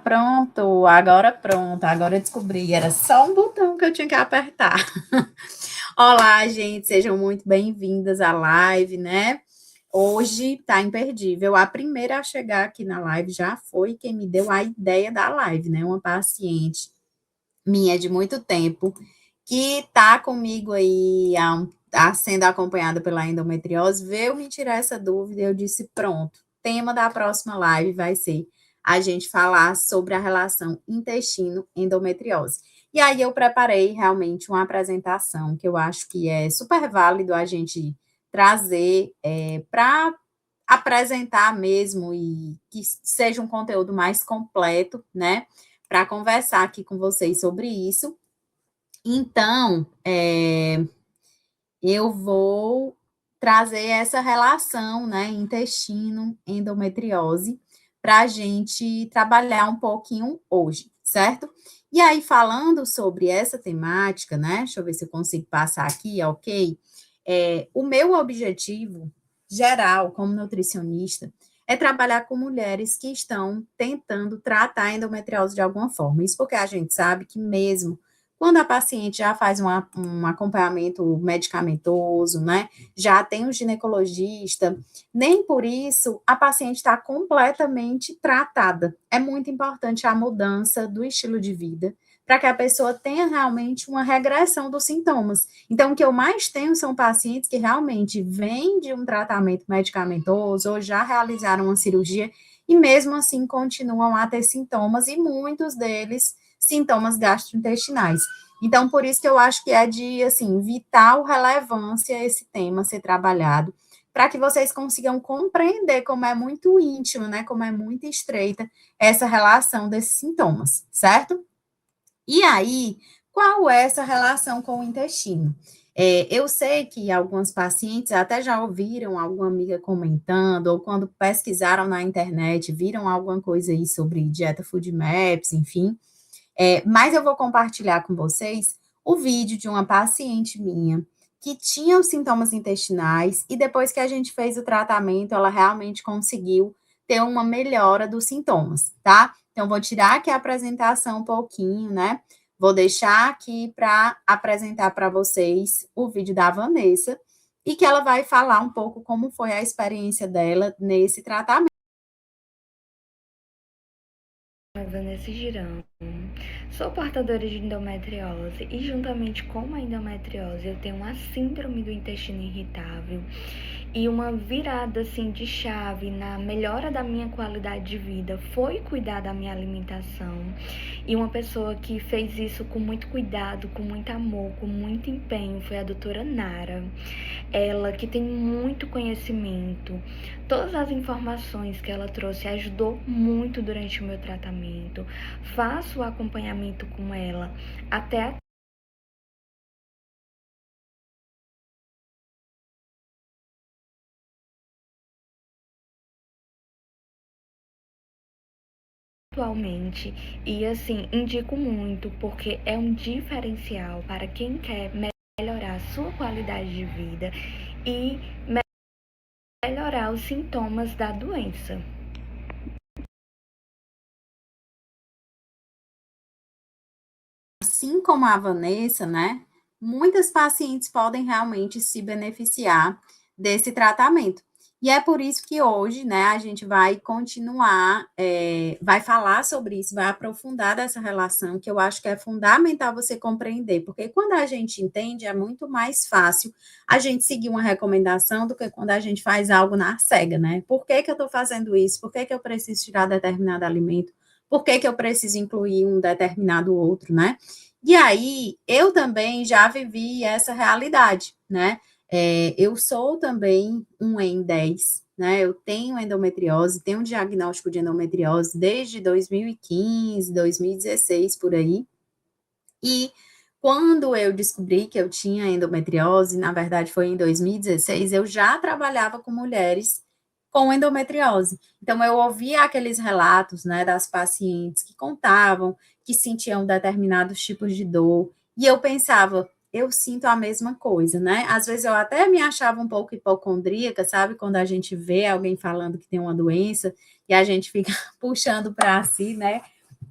Pronto, agora pronto, agora eu descobri, era só um botão que eu tinha que apertar. Olá, gente, sejam muito bem-vindas à live, né? Hoje tá imperdível. A primeira a chegar aqui na live já foi quem me deu a ideia da live, né? Uma paciente minha de muito tempo que tá comigo aí, sendo acompanhada pela endometriose, veio me tirar essa dúvida e eu disse: pronto, tema da próxima live vai ser a gente falar sobre a relação intestino-endometriose. E aí eu preparei realmente uma apresentação que eu acho que é super válido a gente trazer para apresentar mesmo e que seja um conteúdo mais completo, né? Para conversar aqui com vocês sobre isso. Então, eu vou trazer essa relação, né, intestino, endometriose, para a gente trabalhar um pouquinho hoje, certo? E aí, falando sobre essa temática, né, deixa eu ver se eu consigo passar aqui, ok? O meu objetivo geral, como nutricionista, é trabalhar com mulheres que estão tentando tratar a endometriose de alguma forma. Isso porque a gente sabe que mesmo quando a paciente já faz um acompanhamento medicamentoso, né? Já tem um ginecologista, nem por isso a paciente está completamente tratada. É muito importante a mudança do estilo de vida para que a pessoa tenha realmente uma regressão dos sintomas. Então, o que eu mais tenho são pacientes que realmente vêm de um tratamento medicamentoso ou já realizaram uma cirurgia e mesmo assim continuam a ter sintomas e muitos deles sintomas gastrointestinais. Então, por isso que eu acho que é de, assim, vital relevância esse tema ser trabalhado, para que vocês consigam compreender como é muito íntimo, né, como é muito estreita essa relação desses sintomas, certo? E aí, qual é essa relação com o intestino? Eu sei que algumas pacientes até já ouviram alguma amiga comentando, ou quando pesquisaram na internet, viram alguma coisa aí sobre dieta food maps, enfim, mas eu vou compartilhar com vocês o vídeo de uma paciente minha que tinha os sintomas intestinais e depois que a gente fez o tratamento, ela realmente conseguiu ter uma melhora dos sintomas, tá? Então, vou tirar aqui a apresentação um pouquinho, né? Vou deixar aqui para apresentar para vocês o vídeo da Vanessa e que ela vai falar um pouco como foi a experiência dela nesse tratamento. Vanessa Girão, sou portadora de endometriose e, juntamente com a endometriose, eu tenho uma síndrome do intestino irritável e uma virada assim de chave na melhora da minha qualidade de vida foi cuidar da minha alimentação. E uma pessoa que fez isso com muito cuidado, com muito amor, com muito empenho foi a doutora Nara. Ela que tem muito conhecimento, todas as informações que ela trouxe ajudou muito durante o meu tratamento. Faço o acompanhamento com ela até atualmente e assim indico muito porque é um diferencial para quem quer melhorar a sua qualidade de vida e melhorar os sintomas da doença. Assim como a Vanessa, né, muitas pacientes podem realmente se beneficiar desse tratamento. E é por isso que hoje, né, a gente vai continuar, vai falar sobre isso, vai aprofundar dessa relação, que eu acho que é fundamental você compreender, porque quando a gente entende, é muito mais fácil a gente seguir uma recomendação do que quando a gente faz algo na cega, né? Por que que eu estou fazendo isso? Por que que eu preciso tirar determinado alimento? Por que que eu preciso incluir um determinado outro, né? E aí, eu também já vivi essa realidade, né? Eu sou também um EN10, né? Eu tenho endometriose, tenho um diagnóstico de endometriose desde 2015, 2016, por aí. E quando eu descobri que eu tinha endometriose, na verdade foi em 2016, eu já trabalhava com mulheres com endometriose. Então, eu ouvia aqueles relatos, né, das pacientes que contavam que sentiam determinados tipos de dor, e eu pensava, eu sinto a mesma coisa, né? Às vezes eu até me achava um pouco hipocondríaca, sabe? Quando a gente vê alguém falando que tem uma doença e a gente fica puxando para si, né?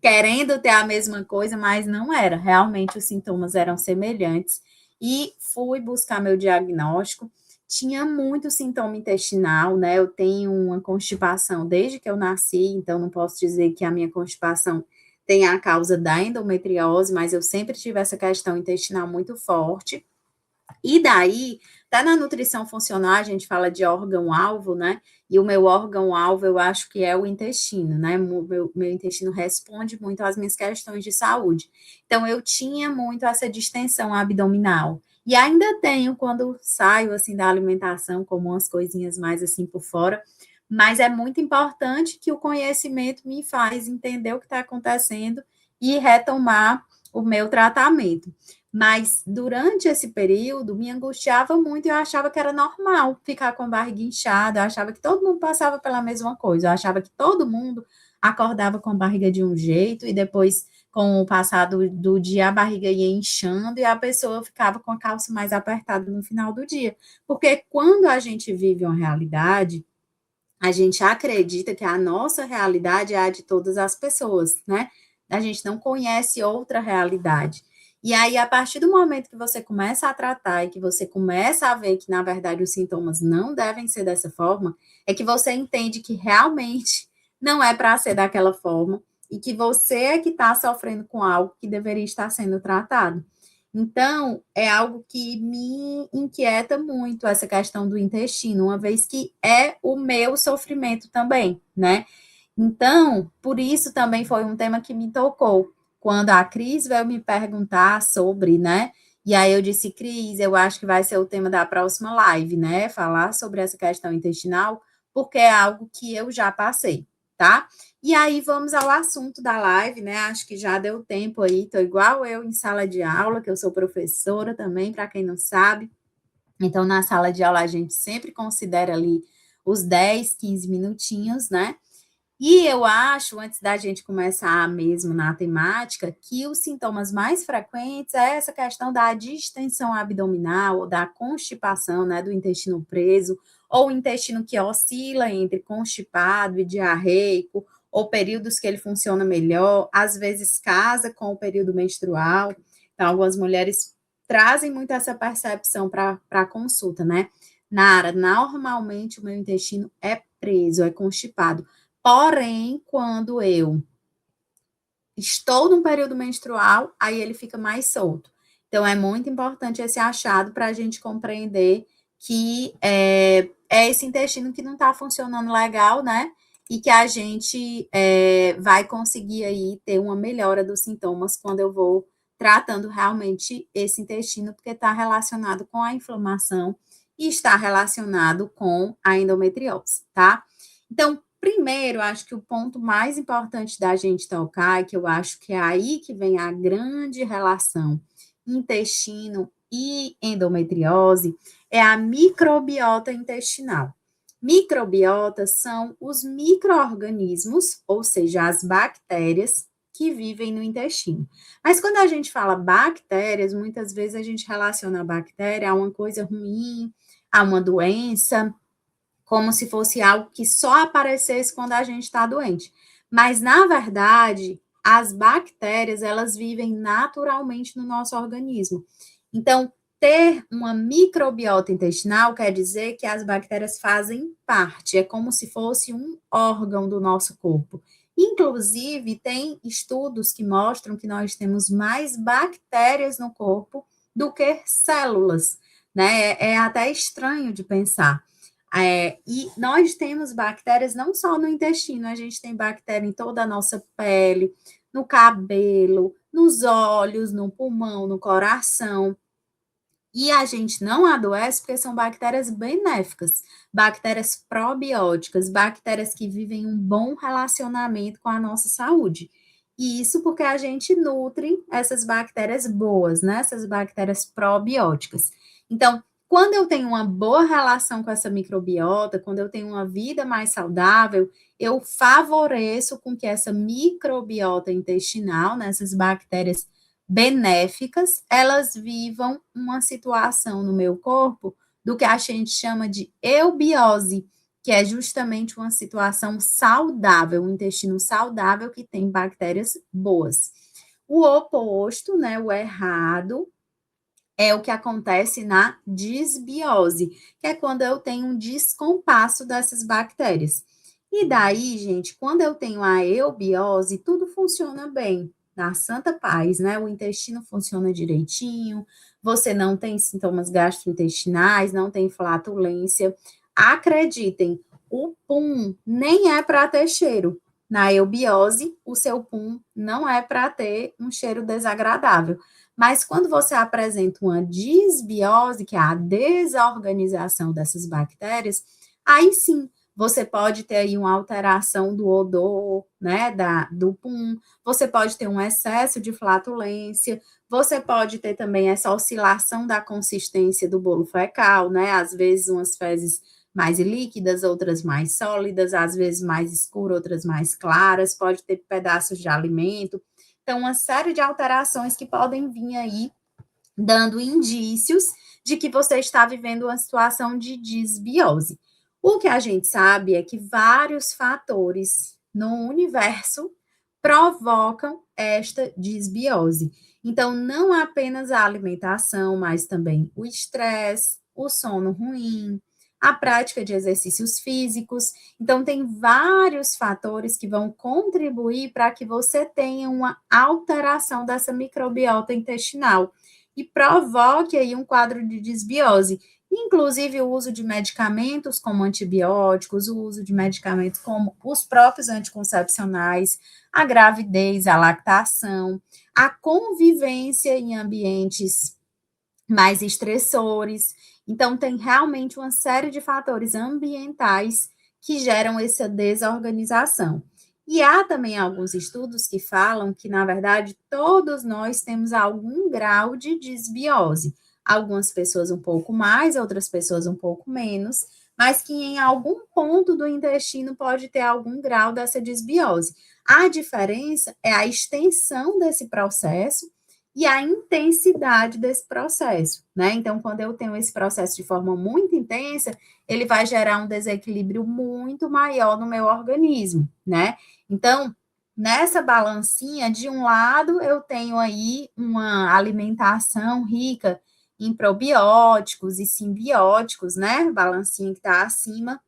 Querendo ter a mesma coisa, mas não era. Realmente os sintomas eram semelhantes. E fui buscar meu diagnóstico. Tinha muito sintoma intestinal, né? Eu tenho uma constipação desde que eu nasci, então não posso dizer que a minha constipação tem a causa da endometriose, mas eu sempre tive essa questão intestinal muito forte. E daí, tá na nutrição funcional, a gente fala de órgão-alvo, né? E o meu órgão-alvo, eu acho que é o intestino, né? Meu intestino responde muito às minhas questões de saúde. Então, eu tinha muito essa distensão abdominal. E ainda tenho quando saio, assim, da alimentação, como umas coisinhas mais, assim, por fora. Mas é muito importante que o conhecimento me faz entender o que está acontecendo e retomar o meu tratamento. Mas durante esse período me angustiava muito e eu achava que era normal ficar com a barriga inchada, eu achava que todo mundo passava pela mesma coisa, eu achava que todo mundo acordava com a barriga de um jeito e depois, com o passar do dia, a barriga ia inchando e a pessoa ficava com a calça mais apertada no final do dia. Porque quando a gente vive uma realidade, a gente acredita que a nossa realidade é a de todas as pessoas, né? A gente não conhece outra realidade. E aí, a partir do momento que você começa a tratar e que você começa a ver que, na verdade, os sintomas não devem ser dessa forma, é que você entende que realmente não é para ser daquela forma e que você é que está sofrendo com algo que deveria estar sendo tratado. Então, é algo que me inquieta muito essa questão do intestino, uma vez que é o meu sofrimento também, né? Então, por isso também foi um tema que me tocou. Quando a Cris veio me perguntar sobre, né? E aí eu disse, Cris, eu acho que vai ser o tema da próxima live, né? Falar sobre essa questão intestinal, porque é algo que eu já passei, tá? E aí vamos ao assunto da live, né? Acho que já deu tempo aí, tô igual eu em sala de aula, que eu sou professora também, para quem não sabe. Então, na sala de aula, a gente sempre considera ali os 10, 15 minutinhos, né? E eu acho, antes da gente começar mesmo na temática, que os sintomas mais frequentes é essa questão da distensão abdominal, ou da constipação, né, do intestino preso, ou o intestino que oscila entre constipado e diarreico, ou períodos que ele funciona melhor, às vezes casa com o período menstrual. Então, algumas mulheres trazem muito essa percepção para a consulta, né? Nara, normalmente o meu intestino é preso, é constipado. Porém, quando eu estou num período menstrual, aí ele fica mais solto. Então, é muito importante esse achado para a gente compreender que é esse intestino que não está funcionando legal, né? E que a gente vai conseguir aí ter uma melhora dos sintomas quando eu vou tratando realmente esse intestino, porque está relacionado com a inflamação e está relacionado com a endometriose, tá? Então, primeiro, acho que o ponto mais importante da gente tocar, que eu acho que é aí que vem a grande relação intestino e endometriose, é a microbiota intestinal. Microbiotas são os micro-organismos, ou seja, as bactérias que vivem no intestino. Mas quando a gente fala bactérias, muitas vezes a gente relaciona a bactéria a uma coisa ruim, a uma doença, como se fosse algo que só aparecesse quando a gente está doente. Mas, na verdade, as bactérias, elas vivem naturalmente no nosso organismo. Então, ter uma microbiota intestinal quer dizer que as bactérias fazem parte, é como se fosse um órgão do nosso corpo. Inclusive, tem estudos que mostram que nós temos mais bactérias no corpo do que células, né? É até estranho de pensar. E nós temos bactérias não só no intestino, a gente tem bactéria em toda a nossa pele, no cabelo, nos olhos, no pulmão, no coração. E a gente não adoece porque são bactérias benéficas, bactérias probióticas, bactérias que vivem um bom relacionamento com a nossa saúde. E isso porque a gente nutre essas bactérias boas, né? Essas bactérias probióticas. Então, quando eu tenho uma boa relação com essa microbiota, quando eu tenho uma vida mais saudável, eu favoreço com que essa microbiota intestinal, né, essas bactérias benéficas, elas vivam uma situação no meu corpo do que a gente chama de eubiose, que é justamente uma situação saudável, um intestino saudável que tem bactérias boas. O oposto, né, o errado, é o que acontece na disbiose, que é quando eu tenho um descompasso dessas bactérias. E daí, gente, quando eu tenho a eubiose, tudo funciona bem, na santa paz, né? O intestino funciona direitinho, você não tem sintomas gastrointestinais, não tem flatulência. Acreditem, o pum nem é para ter cheiro. Na eubiose, o seu pum não é para ter um cheiro desagradável. Mas quando você apresenta uma disbiose, que é a desorganização dessas bactérias, aí sim você pode ter aí uma alteração do odor, né, do pum, você pode ter um excesso de flatulência, você pode ter também essa oscilação da consistência do bolo fecal, né, às vezes umas fezes mais líquidas, outras mais sólidas, às vezes mais escuras, outras mais claras, pode ter pedaços de alimento. Então, uma série de alterações que podem vir aí dando indícios de que você está vivendo uma situação de disbiose. O que a gente sabe é que vários fatores no universo provocam esta disbiose. Então, não apenas a alimentação, mas também o estresse, o sono ruim, a prática de exercícios físicos. Então, tem vários fatores que vão contribuir para que você tenha uma alteração dessa microbiota intestinal e provoque aí um quadro de disbiose. Inclusive, o uso de medicamentos como antibióticos, o uso de medicamentos como os próprios anticoncepcionais, a gravidez, a lactação, a convivência em ambientes mais estressores. Então, tem realmente uma série de fatores ambientais que geram essa desorganização. E há também alguns estudos que falam que, na verdade, todos nós temos algum grau de disbiose. Algumas pessoas um pouco mais, outras pessoas um pouco menos, mas que em algum ponto do intestino pode ter algum grau dessa disbiose. A diferença é a extensão desse processo e a intensidade desse processo, né? Então, quando eu tenho esse processo de forma muito intensa, ele vai gerar um desequilíbrio muito maior no meu organismo, né? Então, nessa balancinha, de um lado, eu tenho aí uma alimentação rica em probióticos e simbióticos, né? Balancinha que está acima.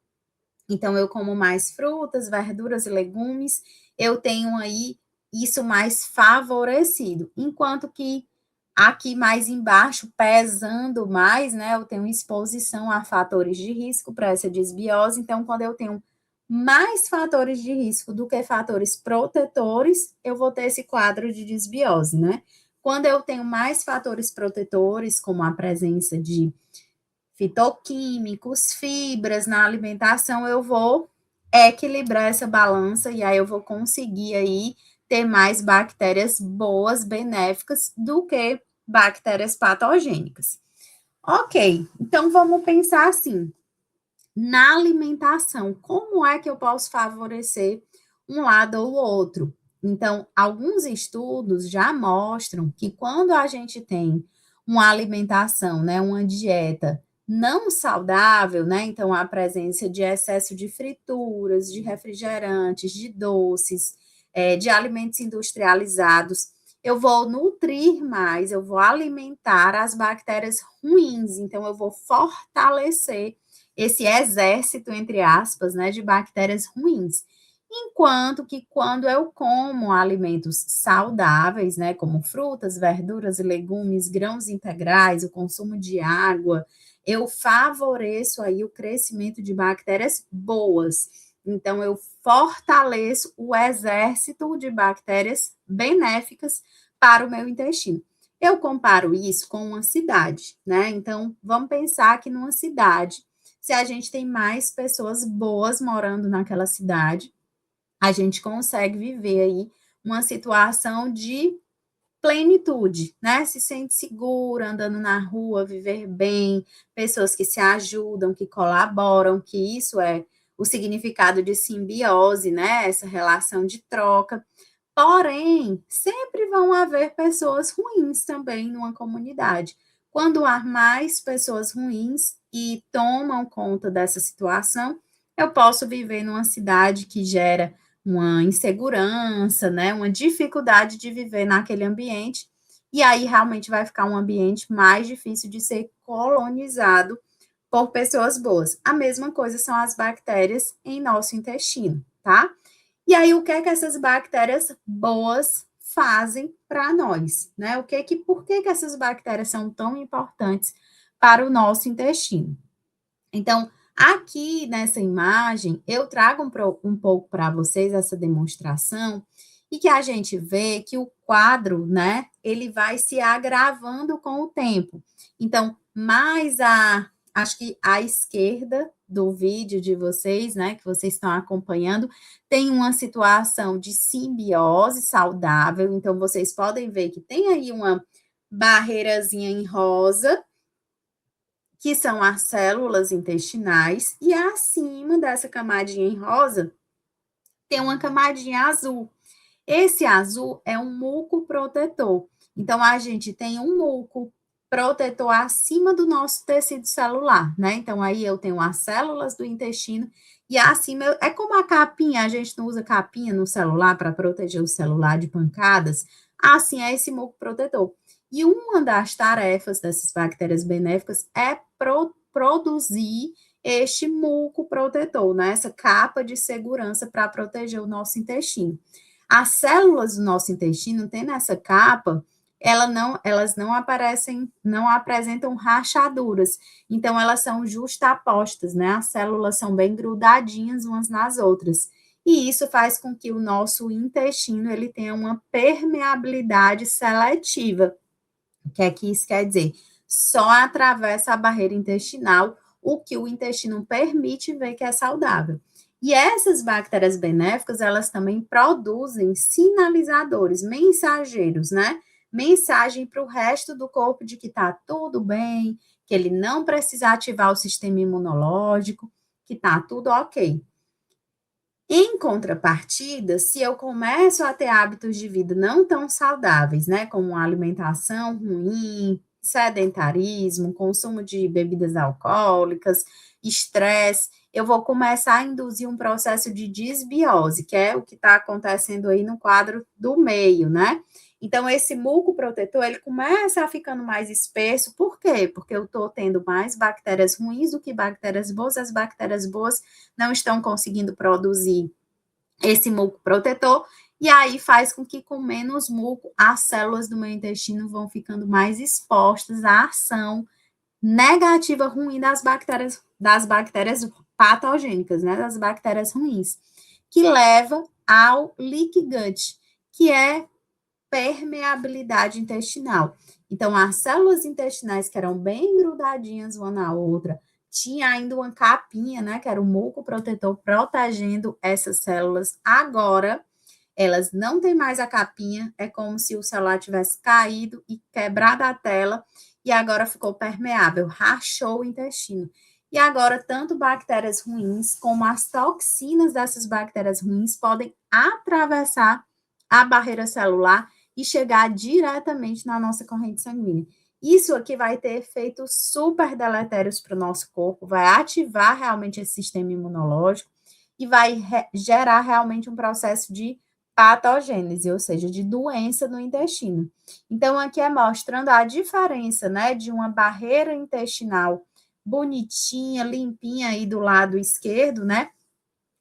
Então, eu como mais frutas, verduras e legumes, eu tenho aí isso mais favorecido. Enquanto que aqui mais embaixo, pesando mais, né, eu tenho exposição a fatores de risco para essa disbiose. Então, quando eu tenho mais fatores de risco do que fatores protetores, eu vou ter esse quadro de disbiose, né? Quando eu tenho mais fatores protetores, como a presença de fitoquímicos, fibras na alimentação, eu vou equilibrar essa balança e aí eu vou conseguir aí ter mais bactérias boas, benéficas, do que bactérias patogênicas. Ok, então vamos pensar assim, na alimentação, como é que eu posso favorecer um lado ou outro? Então, alguns estudos já mostram que quando a gente tem uma alimentação, né, uma dieta não saudável, né, então a presença de excesso de frituras, de refrigerantes, de doces, de alimentos industrializados, eu vou nutrir mais, eu vou alimentar as bactérias ruins, então eu vou fortalecer esse exército, entre aspas, né, de bactérias ruins. Enquanto que quando eu como alimentos saudáveis, né, como frutas, verduras e legumes, grãos integrais, o consumo de água, eu favoreço aí o crescimento de bactérias boas. Então, eu fortaleço o exército de bactérias benéficas para o meu intestino. Eu comparo isso com uma cidade, né? Então, vamos pensar que numa cidade, se a gente tem mais pessoas boas morando naquela cidade, a gente consegue viver aí uma situação de plenitude, né? Se sente segura, andando na rua, viver bem, pessoas que se ajudam, que colaboram, que isso é o significado de simbiose, né? Essa relação de troca. Porém, sempre vão haver pessoas ruins também numa comunidade. Quando há mais pessoas ruins e tomam conta dessa situação, eu posso viver numa cidade que gera uma insegurança, né, uma dificuldade de viver naquele ambiente, e aí realmente vai ficar um ambiente mais difícil de ser colonizado por pessoas boas. A mesma coisa são as bactérias em nosso intestino, tá? E aí, o que é que essas bactérias boas fazem para nós, né? Por que essas bactérias são tão importantes para o nosso intestino? Então, aqui nessa imagem, eu trago um pouco para vocês essa demonstração e que a gente vê que o quadro, né, ele vai se agravando com o tempo. Então, acho que à esquerda do vídeo de vocês, né, que vocês estão acompanhando, tem uma situação de simbiose saudável. Então, vocês podem ver que tem aí uma barreirazinha em rosa, que são as células intestinais, e acima dessa camadinha em rosa tem uma camadinha azul. Esse azul é um muco protetor. Então, a gente tem um muco protetor acima do nosso tecido celular, né? Então, aí eu tenho as células do intestino e acima é como a capinha, a gente não usa capinha no celular para proteger o celular de pancadas, assim é esse muco protetor. E uma das tarefas dessas bactérias benéficas é produzir este muco protetor, né? Essa capa de segurança para proteger o nosso intestino. As células do nosso intestino têm nessa capa, elas não apresentam rachaduras, então elas são justapostas, né? As células são bem grudadinhas umas nas outras. E isso faz com que o nosso intestino ele tenha uma permeabilidade seletiva. O que é que isso quer dizer? Só atravessa a barreira intestinal o que o intestino permite ver que é saudável. E essas bactérias benéficas, elas também produzem sinalizadores, mensageiros, né? Mensagem para o resto do corpo de que está tudo bem, que ele não precisa ativar o sistema imunológico, que está tudo ok. Em contrapartida, se eu começo a ter hábitos de vida não tão saudáveis, né, como alimentação ruim, sedentarismo, consumo de bebidas alcoólicas, estresse, eu vou começar a induzir um processo de disbiose, que é o que está acontecendo aí no quadro do meio, né? Então, esse muco protetor, ele começa a ficando mais espesso, por quê? Porque eu estou tendo mais bactérias ruins do que bactérias boas, as bactérias boas não estão conseguindo produzir esse muco protetor, e aí faz com que com menos muco, as células do meu intestino vão ficando mais expostas à ação negativa ruim das bactérias patogênicas, né, das bactérias ruins, que leva ao leaky gut, que é permeabilidade intestinal. Então, as células intestinais que eram bem grudadinhas uma na outra, tinha ainda uma capinha, né, que era o muco protetor protegendo essas células. Agora, elas não têm mais a capinha, é como se o celular tivesse caído e quebrado a tela, e agora ficou permeável, rachou o intestino. E agora, tanto bactérias ruins como as toxinas dessas bactérias ruins podem atravessar a barreira celular e chegar diretamente na nossa corrente sanguínea. Isso aqui vai ter efeitos super deletérios para o nosso corpo, vai ativar realmente esse sistema imunológico e vai gerar realmente um processo de patogênese, ou seja, de doença no intestino. Então, aqui é mostrando a diferença, né, de uma barreira intestinal bonitinha, limpinha aí do lado esquerdo, né,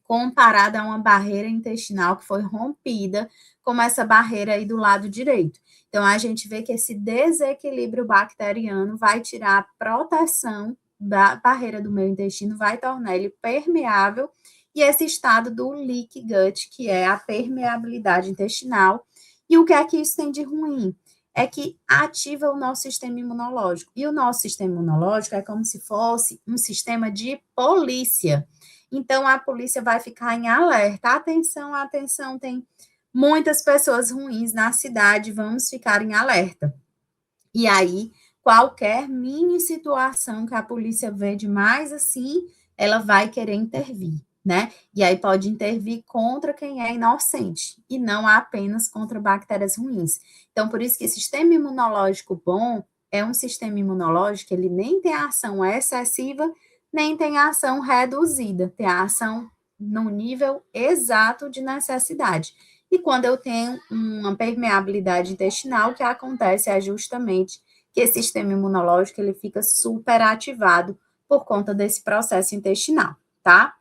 comparada a uma barreira intestinal que foi rompida, como essa barreira aí do lado direito. Então, a gente vê que esse desequilíbrio bacteriano vai tirar a proteção da barreira do meu intestino, vai tornar ele permeável, e esse estado do leaky gut, que é a permeabilidade intestinal. E o que é que isso tem de ruim? É que ativa o nosso sistema imunológico. E o nosso sistema imunológico é como se fosse um sistema de polícia. Então, a polícia vai ficar em alerta. Atenção, atenção, tem muitas pessoas ruins na cidade, vamos ficar em alerta. E aí, qualquer mini situação que a polícia vê demais assim, ela vai querer intervir, né? E aí pode intervir contra quem é inocente, e não apenas contra bactérias ruins. Então, por isso que sistema imunológico bom é um sistema imunológico, ele nem tem ação excessiva, nem tem ação reduzida, tem a ação no nível exato de necessidade. E quando eu tenho uma permeabilidade intestinal, o que acontece é justamente que esse sistema imunológico ele fica superativado por conta desse processo intestinal, tá?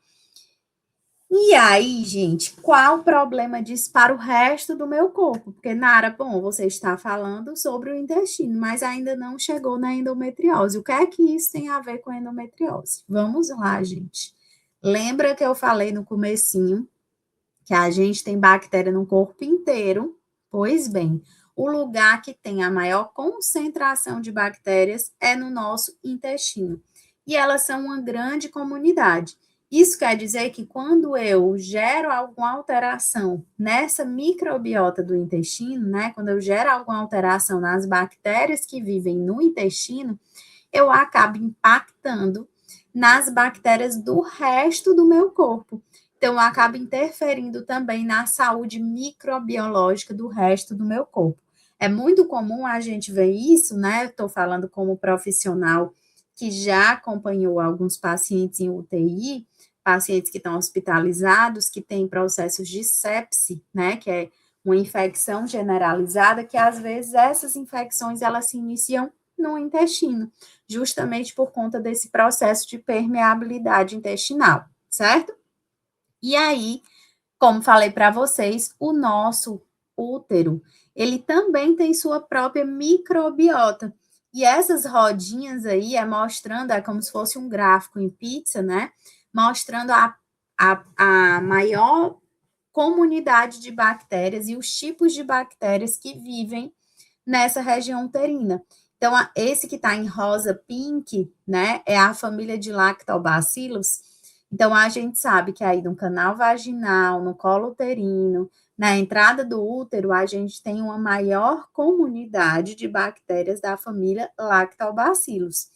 E aí, gente, qual o problema disso para o resto do meu corpo? Porque, Nara, bom, você está falando sobre o intestino, mas ainda não chegou na endometriose. O que é que isso tem a ver com a endometriose? Vamos lá, gente. Lembra que eu falei no comecinho que a gente tem bactéria no corpo inteiro? Pois bem, o lugar que tem a maior concentração de bactérias é no nosso intestino. E elas são uma grande comunidade. Isso quer dizer que quando eu gero alguma alteração nessa microbiota do intestino, né? Quando eu gero alguma alteração nas bactérias que vivem no intestino, eu acabo impactando nas bactérias do resto do meu corpo. Então, eu acabo interferindo também na saúde microbiológica do resto do meu corpo. É muito comum a gente ver isso, né? Estou falando como profissional que já acompanhou alguns pacientes em UTI, pacientes que estão hospitalizados, que têm processos de sepse, né? Que é uma infecção generalizada, que às vezes essas infecções elas se iniciam no intestino, justamente por conta desse processo de permeabilidade intestinal, certo? E aí, como falei para vocês, o nosso útero, ele também tem sua própria microbiota. E essas rodinhas aí é mostrando, é como se fosse um gráfico em pizza, né? Mostrando a maior comunidade de bactérias e os tipos de bactérias que vivem nessa região uterina. Então, esse que está em rosa pink, né, é a família de Lactobacillus. Então, a gente sabe que aí no canal vaginal, no colo uterino, na entrada do útero, a gente tem uma maior comunidade de bactérias da família Lactobacillus.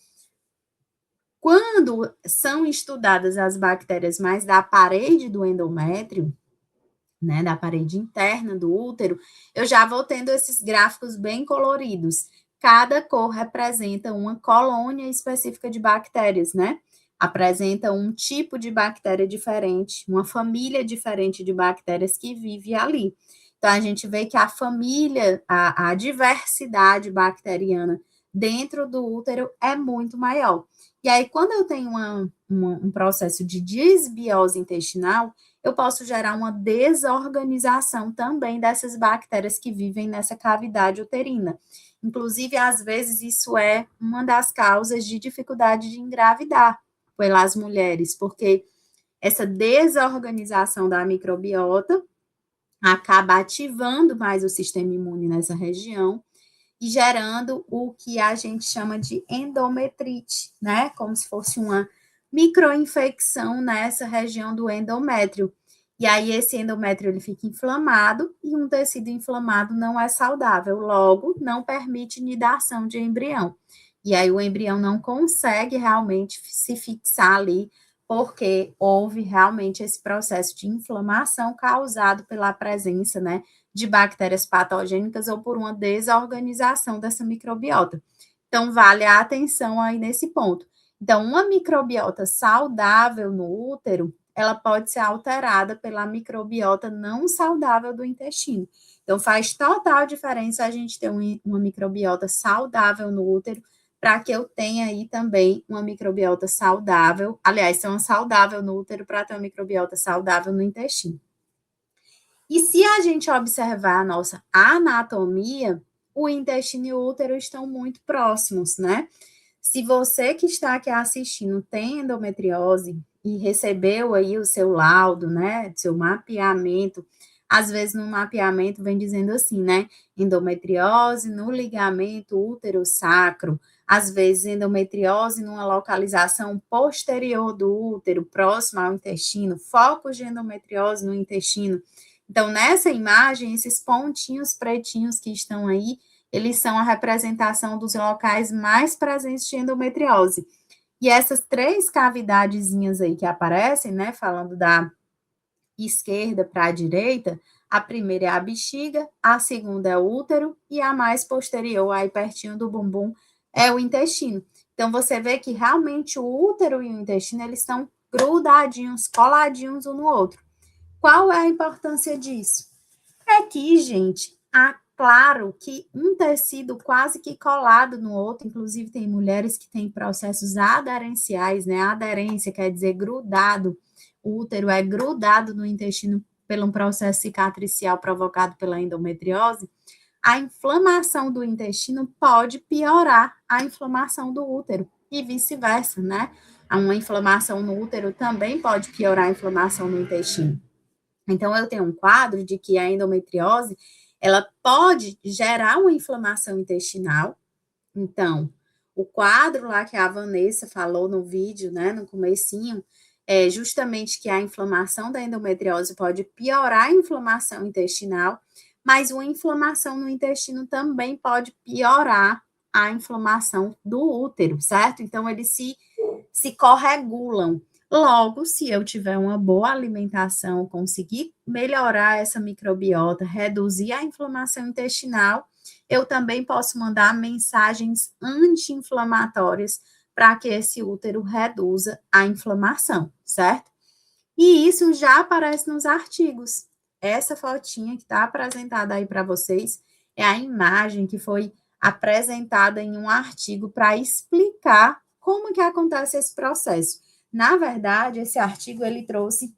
Quando são estudadas as bactérias mais da parede do endométrio, né, da parede interna do útero, eu já vou tendo esses gráficos bem coloridos. Cada cor representa uma colônia específica de bactérias, né? Apresenta um tipo de bactéria diferente, uma família diferente de bactérias que vive ali. Então, a gente vê que a família, a diversidade bacteriana dentro do útero é muito maior. E aí, quando eu tenho um processo de disbiose intestinal, eu posso gerar uma desorganização também dessas bactérias que vivem nessa cavidade uterina. Inclusive, às vezes, isso é uma das causas de dificuldade de engravidar pelas mulheres, porque essa desorganização da microbiota acaba ativando mais o sistema imune nessa região e gerando o que a gente chama de endometrite, né? Como se fosse uma microinfecção nessa região do endométrio. E aí esse endométrio ele fica inflamado e um tecido inflamado não é saudável, logo não permite nidação de embrião. E aí o embrião não consegue realmente se fixar ali, porque houve realmente esse processo de inflamação causado pela presença, né, de bactérias patogênicas ou por uma desorganização dessa microbiota. Então, vale a atenção aí nesse ponto. Então, uma microbiota saudável no útero, ela pode ser alterada pela microbiota não saudável do intestino. Então, faz total diferença a gente ter uma microbiota saudável no útero, para que eu tenha aí também uma microbiota saudável, aliás, ter uma saudável no útero para ter uma microbiota saudável no intestino. E se a gente observar a nossa anatomia, o intestino e o útero estão muito próximos, né? Se você que está aqui assistindo tem endometriose e recebeu aí o seu laudo, né, seu mapeamento, às vezes no mapeamento vem dizendo assim, né, endometriose no ligamento útero-sacro, às vezes endometriose numa localização posterior do útero, próximo ao intestino, focos de endometriose no intestino. Então, nessa imagem, esses pontinhos pretinhos que estão aí, eles são a representação dos locais mais presentes de endometriose. E essas 3 cavidadezinhas aí que aparecem, né, falando da esquerda para a direita, a primeira é a bexiga, a segunda é o útero e a mais posterior, aí pertinho do bumbum, é o intestino. Então, você vê que realmente o útero e o intestino, eles estão grudadinhos, coladinhos um no outro. Qual é a importância disso? É que, gente, claro que um tecido quase que colado no outro, inclusive tem mulheres que têm processos aderenciais, né? Aderência quer dizer grudado. O útero é grudado no intestino por um processo cicatricial provocado pela endometriose. A inflamação do intestino pode piorar a inflamação do útero e vice-versa, né? Uma inflamação no útero também pode piorar a inflamação no intestino. Então, eu tenho um quadro de que a endometriose, ela pode gerar uma inflamação intestinal. Então, o quadro lá que a Vanessa falou no vídeo, né, no comecinho, é justamente que a inflamação da endometriose pode piorar a inflamação intestinal, mas uma inflamação no intestino também pode piorar a inflamação do útero, certo? Então, eles se corregulam. Logo, se eu tiver uma boa alimentação, conseguir melhorar essa microbiota, reduzir a inflamação intestinal, eu também posso mandar mensagens anti-inflamatórias para que esse útero reduza a inflamação, certo? E isso já aparece nos artigos. Essa fotinha que está apresentada aí para vocês é a imagem que foi apresentada em um artigo para explicar como que acontece esse processo. Na verdade, esse artigo ele trouxe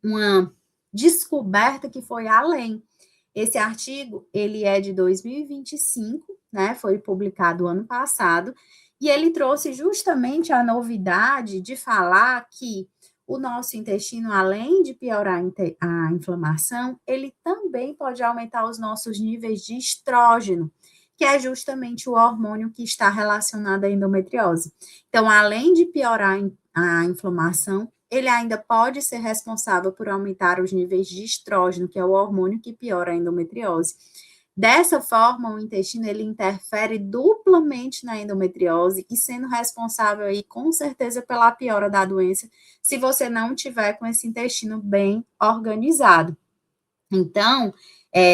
uma descoberta que foi além. Esse artigo, ele é de 2025, né? Foi publicado ano passado, e ele trouxe justamente a novidade de falar que o nosso intestino, além de piorar a inflamação, ele também pode aumentar os nossos níveis de estrógeno, que é justamente o hormônio que está relacionado à endometriose. Então, além de piorar a inflamação, ele ainda pode ser responsável por aumentar os níveis de estrógeno, que é o hormônio que piora a endometriose. Dessa forma, o intestino ele interfere duplamente na endometriose e sendo responsável aí com certeza pela piora da doença, se você não tiver com esse intestino bem organizado. Então,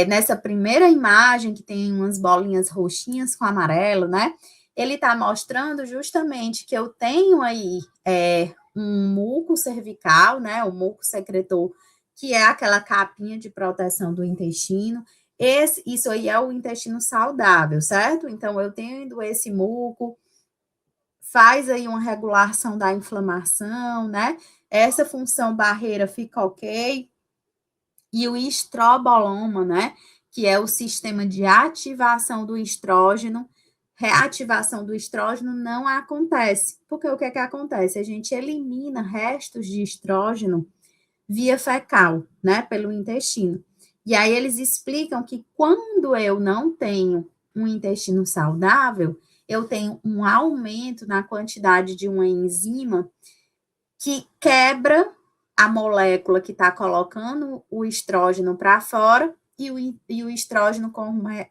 nessa primeira imagem que tem umas bolinhas roxinhas com amarelo, né? Ele está mostrando justamente que eu tenho aí um muco cervical, né? O muco secretor, que é aquela capinha de proteção do intestino. Isso aí é o intestino saudável, certo? Então, eu tenho esse muco, faz aí uma regulação da inflamação, né? Essa função barreira fica ok. E o estroboloma, né? Que é o sistema de ativação do estrógeno. Reativação do estrógeno não acontece. Porque o que é que acontece? A gente elimina restos de estrógeno via fecal, né? Pelo intestino. E aí eles explicam que quando eu não tenho um intestino saudável, eu tenho um aumento na quantidade de uma enzima que quebra a molécula que está colocando o estrógeno para fora e o estrógeno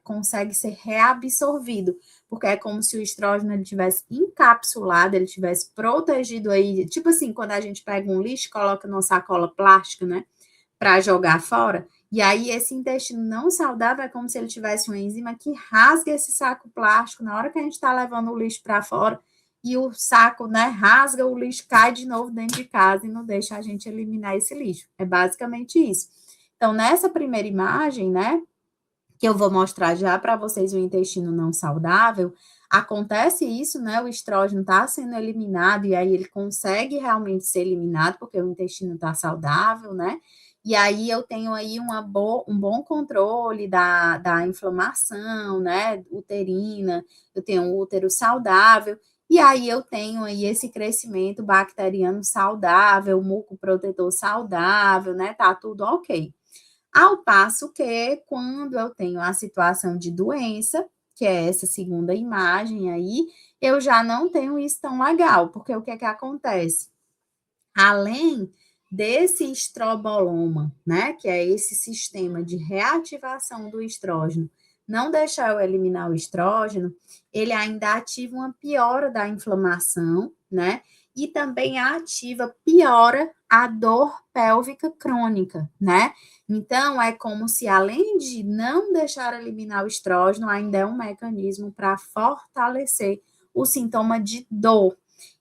consegue ser reabsorvido, porque é como se o estrógeno ele tivesse encapsulado, ele tivesse protegido aí, tipo assim, quando a gente pega um lixo, coloca numa sacola plástica, né, para jogar fora, e aí esse intestino não saudável é como se ele tivesse uma enzima que rasga esse saco plástico na hora que a gente está levando o lixo para fora, e o saco, né, rasga, o lixo cai de novo dentro de casa e não deixa a gente eliminar esse lixo. É basicamente isso. Então, nessa primeira imagem, né, que eu vou mostrar já para vocês o intestino não saudável, acontece isso, né, o estrógeno está sendo eliminado e aí ele consegue realmente ser eliminado porque o intestino está saudável, né, e aí eu tenho aí um bom controle da inflamação, né, uterina, eu tenho um útero saudável, e aí eu tenho aí esse crescimento bacteriano saudável, muco protetor saudável, né? Tá tudo ok. Ao passo que quando eu tenho a situação de doença, que é essa segunda imagem aí, eu já não tenho isso tão legal, porque o que é que acontece? Além desse estroboloma, né, que é esse sistema de reativação do estrógeno, não deixar eu eliminar o estrógeno, ele ainda ativa uma piora da inflamação, né? E também a ativa piora a dor pélvica crônica, né? Então, é como se, além de não deixar eliminar o estrógeno, ainda é um mecanismo para fortalecer o sintoma de dor.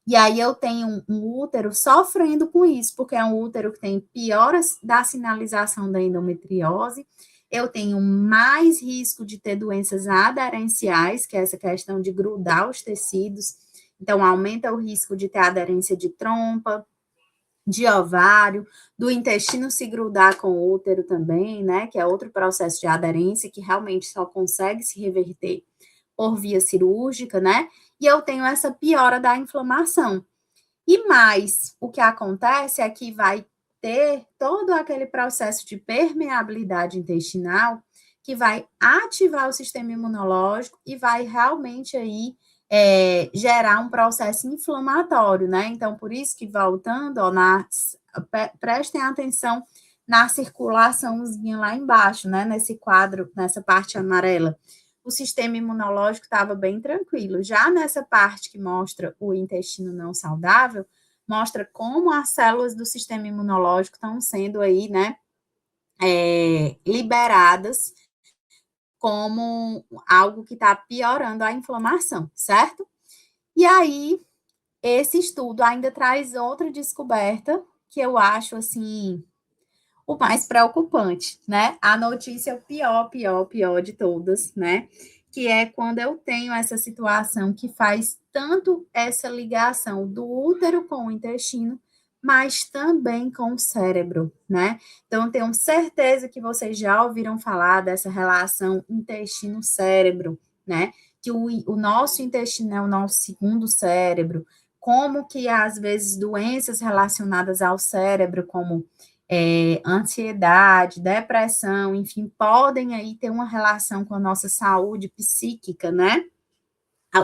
E aí eu tenho um útero sofrendo com isso, porque é um útero que tem pioras da sinalização da endometriose, eu tenho mais risco de ter doenças aderenciais, que é essa questão de grudar os tecidos, então aumenta o risco de ter aderência de trompa, de ovário, do intestino se grudar com o útero também, né, que é outro processo de aderência que realmente só consegue se reverter por via cirúrgica, né, e eu tenho essa piora da inflamação. E mais, o que acontece é que vai ter todo aquele processo de permeabilidade intestinal que vai ativar o sistema imunológico e vai realmente aí gerar um processo inflamatório, né? Então, por isso que voltando, ó, prestem atenção na circulaçãozinha lá embaixo, né? Nesse quadro, nessa parte amarela. O sistema imunológico estava bem tranquilo. Já nessa parte que mostra o intestino não saudável, mostra como as células do sistema imunológico estão sendo aí, né, liberadas como algo que está piorando a inflamação, certo? E aí, esse estudo ainda traz outra descoberta que eu acho, assim, o mais preocupante, né? A notícia pior de todas, né? Que é quando eu tenho essa situação que faz tanto essa ligação do útero com o intestino, mas também com o cérebro, né? Então, eu tenho certeza que vocês já ouviram falar dessa relação intestino-cérebro, né? Que o nosso intestino é o nosso segundo cérebro, como que, às vezes, doenças relacionadas ao cérebro, como ansiedade, depressão, enfim, podem aí ter uma relação com a nossa saúde psíquica, né?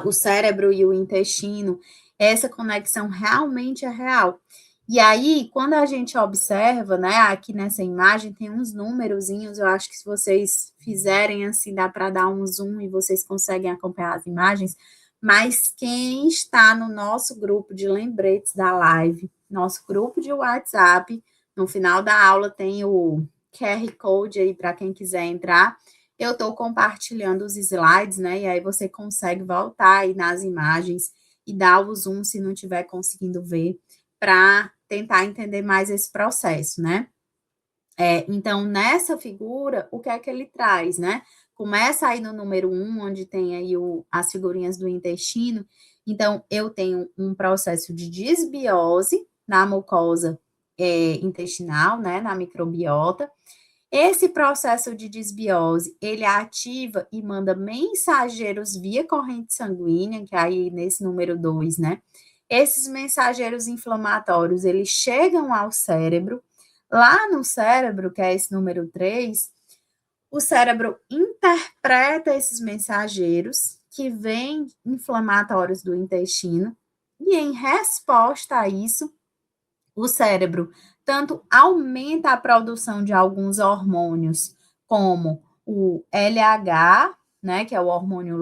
O cérebro e o intestino, essa conexão realmente é real. E aí, quando a gente observa, né, aqui nessa imagem tem uns númerozinhos, eu acho que se vocês fizerem assim, dá para dar um zoom e vocês conseguem acompanhar as imagens, mas quem está no nosso grupo de lembretes da live, nosso grupo de WhatsApp, no final da aula tem o QR Code aí para quem quiser entrar. Eu estou compartilhando os slides, né? E aí você consegue voltar aí nas imagens e dar o zoom se não estiver conseguindo ver, para tentar entender mais esse processo, né? Então, nessa figura, o que é que ele traz, né? Começa aí no número 1, onde tem aí as figurinhas do intestino. Então, eu tenho um processo de desbiose na mucosa intestinal, né? Na microbiota. Esse processo de desbiose, ele ativa e manda mensageiros via corrente sanguínea, que é aí nesse número 2, né? Esses mensageiros inflamatórios, eles chegam ao cérebro. Lá no cérebro, que é esse número 3, o cérebro interpreta esses mensageiros que vêm inflamatórios do intestino, e em resposta a isso, o cérebro tanto aumenta a produção de alguns hormônios, como o LH, né, que é o hormônio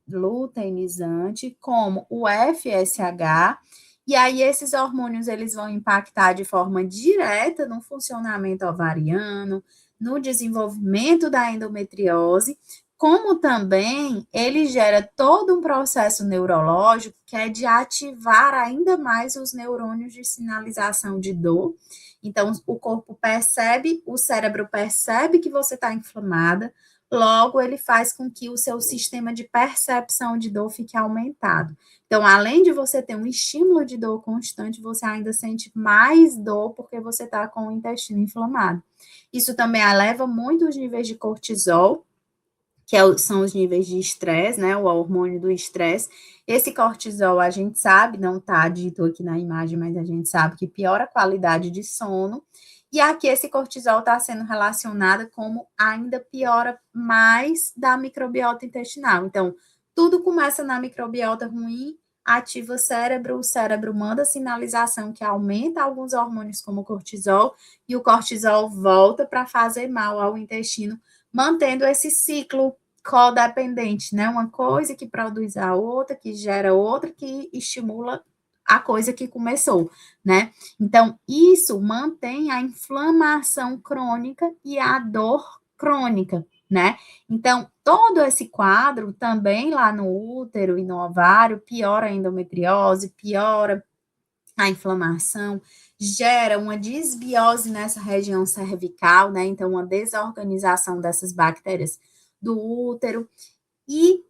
luteinizante, como o FSH, e aí esses hormônios eles vão impactar de forma direta no funcionamento ovariano, no desenvolvimento da endometriose, como também ele gera todo um processo neurológico que é de ativar ainda mais os neurônios de sinalização de dor. Então, o corpo percebe, o cérebro percebe que você está inflamada, logo ele faz com que o seu sistema de percepção de dor fique aumentado. Então, além de você ter um estímulo de dor constante, você ainda sente mais dor porque você está com o intestino inflamado. Isso também eleva muito os níveis de cortisol, que são os níveis de estresse, né, o hormônio do estresse. Esse cortisol, a gente sabe, não está dito aqui na imagem, mas a gente sabe que piora a qualidade de sono, e aqui esse cortisol está sendo relacionado como ainda piora mais da microbiota intestinal. Então, tudo começa na microbiota ruim, ativa o cérebro manda sinalização que aumenta alguns hormônios como o cortisol, e o cortisol volta para fazer mal ao intestino, mantendo esse ciclo codependente, né? Uma coisa que produz a outra, que gera outra, que estimula a coisa que começou, né? Então, isso mantém a inflamação crônica e a dor crônica, né? Então, todo esse quadro também lá no útero e no ovário piora a endometriose, piora a inflamação, gera uma desbiose nessa região cervical, né? Então, uma desorganização dessas bactérias do útero e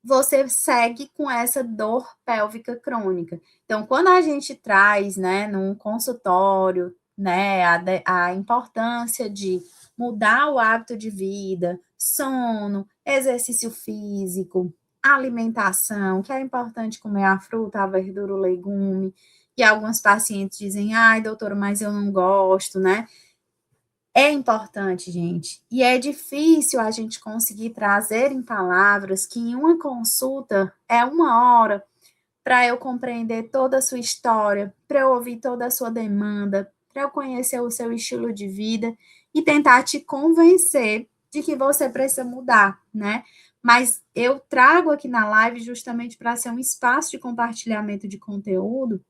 você segue com essa dor pélvica crônica. Então, quando a gente traz, né, num consultório, né, a importância de mudar o hábito de vida, sono, exercício físico, alimentação, que é importante comer a fruta, a verdura, o legume, e alguns pacientes dizem, ai, doutora, mas eu não gosto, né? É importante, gente, e é difícil a gente conseguir trazer em palavras que em uma consulta é 1 hora para eu compreender toda a sua história, para eu ouvir toda a sua demanda, para eu conhecer o seu estilo de vida e tentar te convencer de que você precisa mudar, né? Mas eu trago aqui na live justamente para ser um espaço de compartilhamento de conteúdo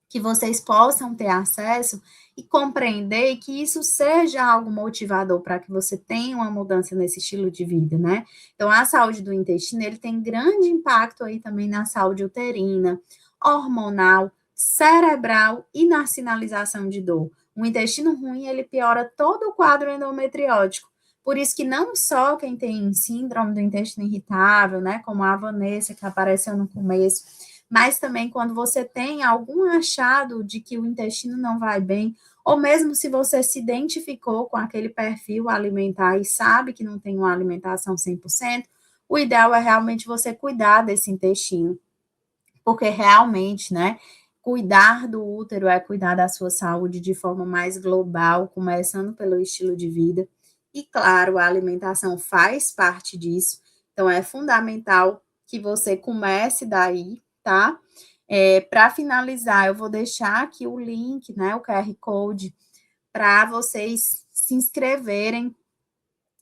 que vocês possam ter acesso e compreender que isso seja algo motivador para que você tenha uma mudança nesse estilo de vida, né? Então, a saúde do intestino, ele tem grande impacto aí também na saúde uterina, hormonal, cerebral e na sinalização de dor. O intestino ruim, ele piora todo o quadro endometriótico. Por isso que não só quem tem síndrome do intestino irritável, né, como a Vanessa, que apareceu no começo, mas também quando você tem algum achado de que o intestino não vai bem, ou mesmo se você se identificou com aquele perfil alimentar e sabe que não tem uma alimentação 100%, o ideal é realmente você cuidar desse intestino, porque realmente, né, cuidar do útero é cuidar da sua saúde de forma mais global, começando pelo estilo de vida, e claro, a alimentação faz parte disso, então é fundamental que você comece daí, tá? Para finalizar, eu vou deixar aqui o link, né, o QR Code, para vocês se inscreverem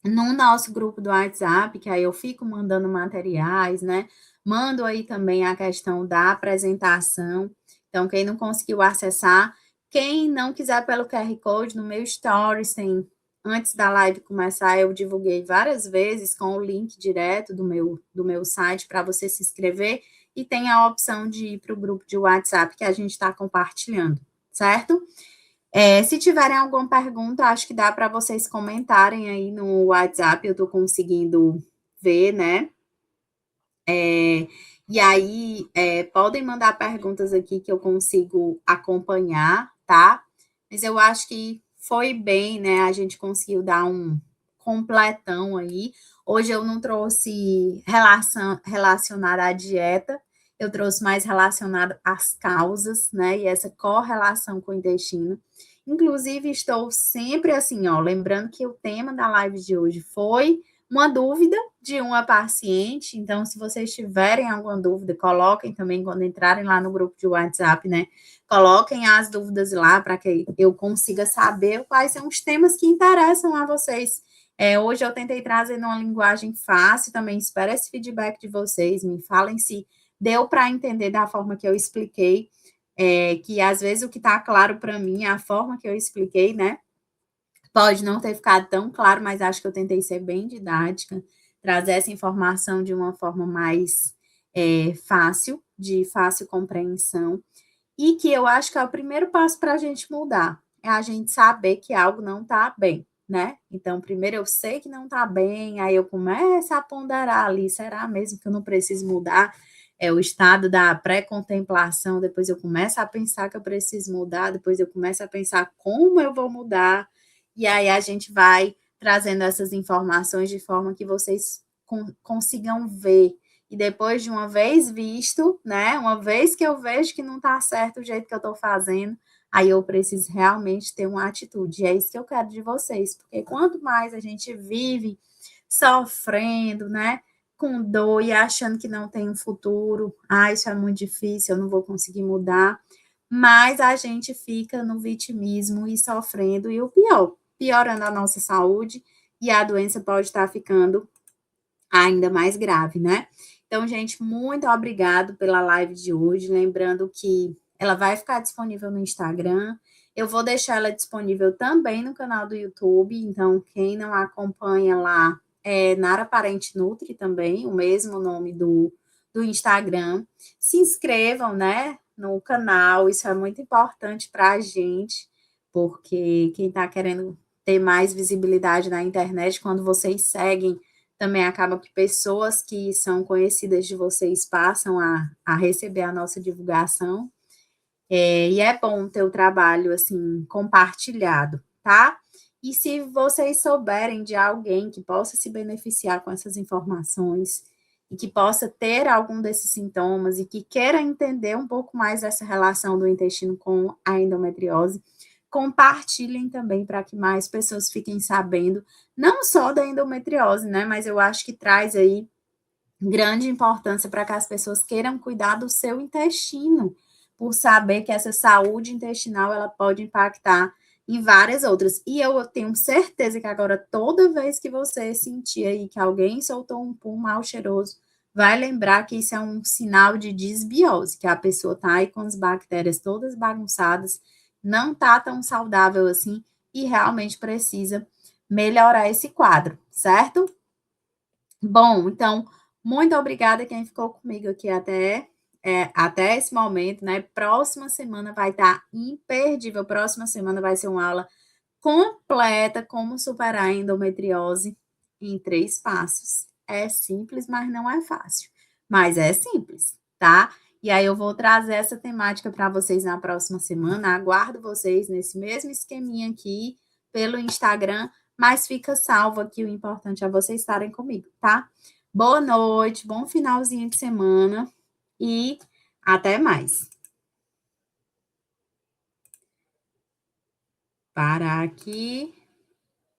no nosso grupo do WhatsApp, que aí eu fico mandando materiais, né? Mando aí também a questão da apresentação. Então, quem não conseguiu acessar, quem não quiser pelo QR Code, no meu Stories, tem, antes da live começar, eu divulguei várias vezes com o link direto do meu site para você se inscrever e tem a opção de ir para o grupo de WhatsApp que a gente está compartilhando, certo? Se tiverem alguma pergunta, acho que dá para vocês comentarem aí no WhatsApp, eu estou conseguindo ver, né? E aí, podem mandar perguntas aqui que eu consigo acompanhar, tá? Mas eu acho que foi bem, né? A gente conseguiu dar um completão aí. Hoje eu não trouxe relacionada à dieta, eu trouxe mais relacionado às causas, né? E essa correlação com o intestino. Inclusive, estou sempre assim, ó, lembrando que o tema da live de hoje foi uma dúvida de uma paciente, então, se vocês tiverem alguma dúvida, coloquem também quando entrarem lá no grupo de WhatsApp, né? Coloquem as dúvidas lá para que eu consiga saber quais são os temas que interessam a vocês. Hoje eu tentei trazer numa linguagem fácil, também espero esse feedback de vocês, me falem se deu para entender da forma que eu expliquei, que às vezes o que está claro para mim é a forma que eu expliquei, né? Pode não ter ficado tão claro, mas acho que eu tentei ser bem didática, trazer essa informação de uma forma mais fácil, de fácil compreensão, e que eu acho que é o primeiro passo para a gente mudar, é a gente saber que algo não está bem, né? Então, primeiro eu sei que não está bem, aí eu começo a ponderar ali, será mesmo que eu não preciso mudar? É o estado da pré-contemplação, depois eu começo a pensar que eu preciso mudar, depois eu começo a pensar como eu vou mudar, e aí a gente vai trazendo essas informações de forma que vocês consigam ver. E depois de uma vez visto, né? Uma vez que eu vejo que não está certo o jeito que eu estou fazendo, aí eu preciso realmente ter uma atitude. E é isso que eu quero de vocês, porque quanto mais a gente vive sofrendo, né? Com dor e achando que não tem um futuro, isso é muito difícil, eu não vou conseguir mudar, mas a gente fica no vitimismo e sofrendo, e o pior, piorando a nossa saúde, e a doença pode estar ficando ainda mais grave, né? Então, gente, muito obrigado pela live de hoje. Lembrando que ela vai ficar disponível no Instagram. Eu vou deixar ela disponível também no canal do YouTube. Então, quem não acompanha lá é Nara Parente Nutri também, o mesmo nome do Instagram. Se inscrevam, né, no canal. Isso é muito importante para a gente, porque quem está querendo ter mais visibilidade na internet, quando vocês seguem, também acaba que pessoas que são conhecidas de vocês passam a receber a nossa divulgação. E é bom ter o trabalho, assim, compartilhado, tá? E se vocês souberem de alguém que possa se beneficiar com essas informações e que possa ter algum desses sintomas e que queira entender um pouco mais dessa relação do intestino com a endometriose, compartilhem também para que mais pessoas fiquem sabendo, não só da endometriose, né? Mas eu acho que traz aí grande importância para que as pessoas queiram cuidar do seu intestino, por saber que essa saúde intestinal ela pode impactar em várias outras. E eu tenho certeza que agora, toda vez que você sentir aí que alguém soltou um pum mal cheiroso, vai lembrar que isso é um sinal de disbiose, que a pessoa está aí com as bactérias todas bagunçadas, não está tão saudável assim e realmente precisa melhorar esse quadro, certo? Bom, então, muito obrigada quem ficou comigo aqui até esse momento, né? Próxima semana vai estar imperdível. Próxima semana vai ser uma aula completa como superar a endometriose em 3 passos. É simples, mas não é fácil. Mas é simples, tá? E aí eu vou trazer essa temática para vocês na próxima semana. Aguardo vocês nesse mesmo esqueminha aqui pelo Instagram, mas fica salvo aqui, o importante é vocês estarem comigo, tá? Boa noite, bom finalzinho de semana e até mais. Parar aqui.